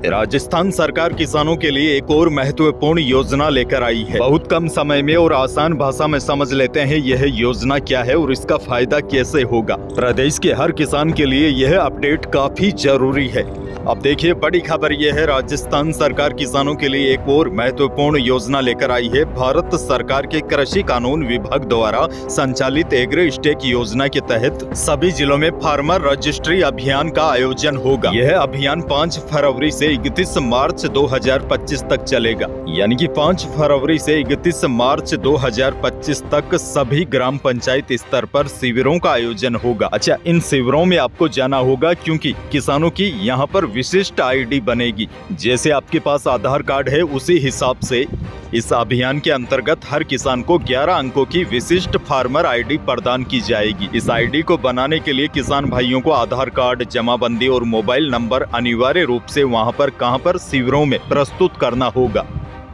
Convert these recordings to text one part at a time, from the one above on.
राजस्थान सरकार किसानों के लिए एक और महत्वपूर्ण योजना लेकर आई है। बहुत कम समय में और आसान भाषा में समझ लेते हैं यह योजना क्या है और इसका फायदा कैसे होगा। प्रदेश के हर किसान के लिए यह अपडेट काफी जरूरी है। अब देखिए, बड़ी खबर यह है, राजस्थान सरकार किसानों के लिए एक और महत्वपूर्ण योजना लेकर आई है। भारत सरकार के कृषि कानून विभाग द्वारा संचालित एग्री स्टेक योजना के तहत सभी जिलों में फार्मर रजिस्ट्री अभियान का आयोजन होगा। यह अभियान 5 फरवरी से 31 मार्च 2025 तक चलेगा। यानी कि 5 फरवरी से 31 मार्च 2025 तक सभी ग्राम पंचायत स्तर पर शिविरों का आयोजन होगा। अच्छा, इन शिविरों में आपको जाना होगा क्योंकि किसानों की यहाँ पर विशिष्ट आईडी बनेगी। जैसे आपके पास आधार कार्ड है, उसी हिसाब से इस अभियान के अंतर्गत हर किसान को 11 अंकों की विशिष्ट फार्मर आईडी प्रदान की जाएगी। इस आईडी को बनाने के लिए किसान भाइयों को आधार कार्ड, जमाबंदी और मोबाइल नंबर अनिवार्य रूप से वहां पर कहां पर शिविरों में प्रस्तुत करना होगा।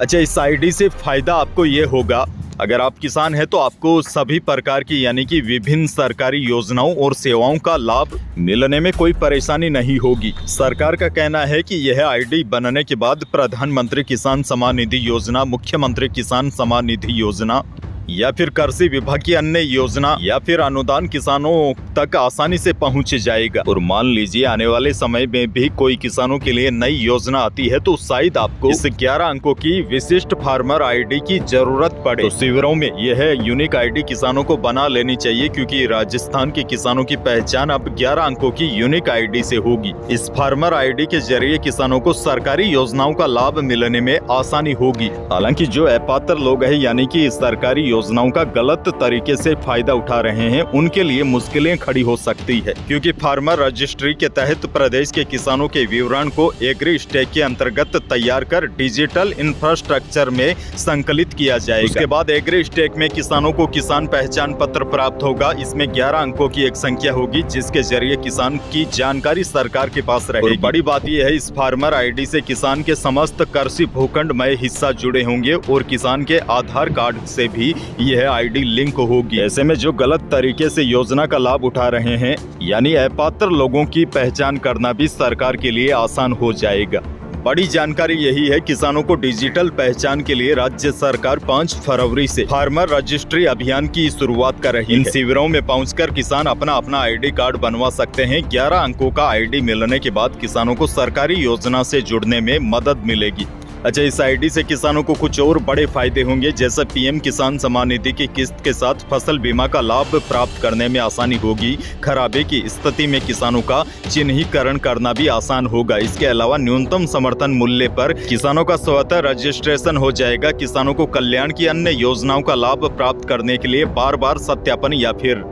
अच्छा, इस आईडी से फायदा आपको ये होगा, अगर आप किसान हैं तो आपको सभी प्रकार की यानी कि विभिन्न सरकारी योजनाओं और सेवाओं का लाभ मिलने में कोई परेशानी नहीं होगी। सरकार का कहना है कि यह आईडी बनने के बाद प्रधानमंत्री किसान सम्मान निधि योजना, मुख्यमंत्री किसान सम्मान निधि योजना या फिर कृषि विभाग की अन्य योजना या फिर अनुदान किसानों तक आसानी से पहुंच जाएगा। और मान लीजिए आने वाले समय में भी कोई किसानों के लिए नई योजना आती है तो शायद आपको इस 11 अंकों की विशिष्ट फार्मर आईडी की जरूरत पड़े। तो शिविरों में यह यूनिक आईडी किसानों को बना लेनी चाहिए, क्योंकि राजस्थान के किसानों की पहचान अब 11 अंकों की यूनिक आईडी से होगी। इस फार्मर आईडी के जरिए किसानों को सरकारी योजनाओं का लाभ मिलने में आसानी होगी। हालांकि जो अपात्र लोग हैं यानी कि सरकारी योजनाओं का गलत तरीके से फायदा उठा रहे हैं, उनके लिए मुश्किलें खड़ी हो सकती है, क्योंकि फार्मर रजिस्ट्री के तहत प्रदेश के किसानों के विवरण को एग्री स्टेक के अंतर्गत तैयार कर डिजिटल इंफ्रास्ट्रक्चर में संकलित किया जाएगा। उसके बाद एग्री स्टेक में किसानों को किसान पहचान पत्र प्राप्त होगा। इसमें 11 अंकों की एक संख्या होगी जिसके जरिए किसान की जानकारी सरकार के पास रहेगी। बड़ी बात यह है, इस फार्मर आईडी से किसान के समस्त कृषि भूखंड में हिस्सा जुड़े होंगे और किसान के आधार कार्ड से भी यह आईडी लिंक होगी। ऐसे में जो गलत तरीके से योजना का लाभ उठा रहे हैं यानी अपात्र लोगों की पहचान करना भी सरकार के लिए आसान हो जाएगा। बड़ी जानकारी यही है, किसानों को डिजिटल पहचान के लिए राज्य सरकार 5 फरवरी से फार्मर रजिस्ट्री अभियान की शुरुआत कर रही है। इन शिविरों में पहुंचकर किसान अपना आईडी कार्ड बनवा सकते हैं। 11 अंकों का आईडी मिलने के बाद किसानों को सरकारी योजना से जुड़ने में मदद मिलेगी। अच्छा, इस आईडी से किसानों को कुछ और बड़े फायदे होंगे, जैसे पीएम किसान सम्मान निधि की किस्त के साथ फसल बीमा का लाभ प्राप्त करने में आसानी होगी। खराबे की स्थिति में किसानों का चिन्हीकरण करना भी आसान होगा। इसके अलावा न्यूनतम समर्थन मूल्य पर किसानों का स्वतः रजिस्ट्रेशन हो जाएगा। किसानों को कल्याण की अन्य योजनाओं का लाभ प्राप्त करने के लिए बार बार सत्यापन या फिर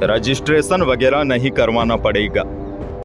रजिस्ट्रेशन वगैरह नहीं करवाना पड़ेगा।